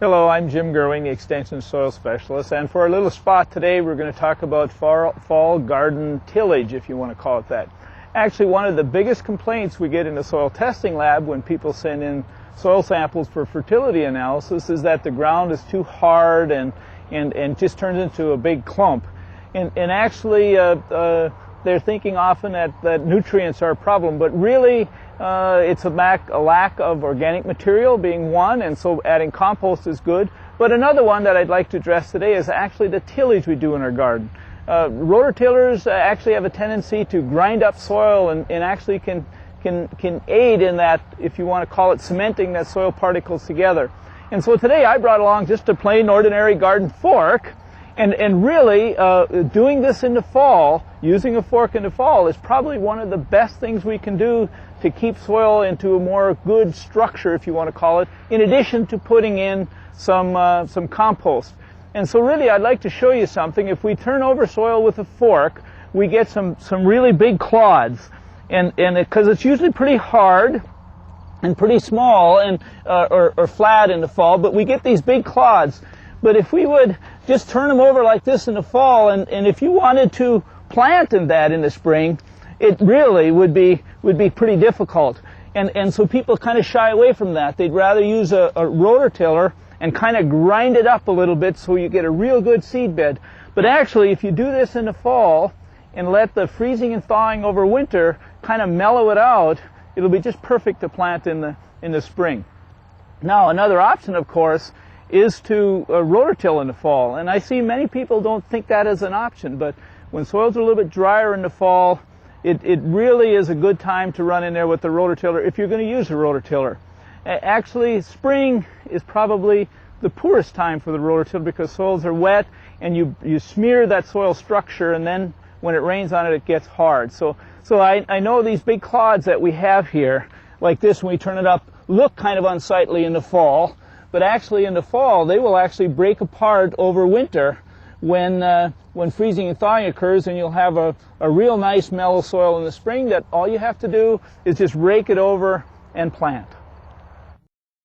Hello, I'm Jim Gerwing, the Extension Soil Specialist, and for our little spot today we're going to talk about fall garden tillage, if you want to call it that. Actually, one of the biggest complaints we get in the soil testing lab when people send in soil samples for fertility analysis is that the ground is too hard and just turns into a big clump. And actually, they're thinking often that nutrients are a problem, but really it's a lack of organic material being one, and so adding compost is good. But another one that I'd like to address today is actually the tillage we do in our garden. Rototillers actually have a tendency to grind up soil and actually can aid in that, if you want to call it, cementing that soil particles together. And so today I brought along just a plain ordinary garden fork. And really, doing this in the fall, using a fork in the fall, is probably one of the best things we can do to keep soil into a more good structure, if you want to call it, in addition to putting in some compost. And so really, I'd like to show you something. If we turn over soil with a fork, we get some really big clods. And because it's usually pretty hard and pretty small and or flat in the fall, but we get these big clods. But if we would just turn them over like this in the fall, and if you wanted to plant in that in the spring, it really would be pretty difficult. And so people kind of shy away from that. They'd rather use a rototiller and kind of grind it up a little bit so you get a real good seed bed. But actually, if you do this in the fall and let the freezing and thawing over winter kind of mellow it out, it'll be just perfect to plant in the spring. Now, another option, of course, is to rototill in the fall. And I see many people don't think that is an option, but when soils are a little bit drier in the fall, it really is a good time to run in there with the rototiller if you're going to use a rototiller. Actually, spring is probably the poorest time for the rototiller because soils are wet and you smear that soil structure, and then when it rains on it, it gets hard. So I know these big clods that we have here, like this when we turn it up, look kind of unsightly in the fall. But actually in the fall, they will actually break apart over winter when freezing and thawing occurs, and you'll have a real nice mellow soil in the spring that all you have to do is just rake it over and plant.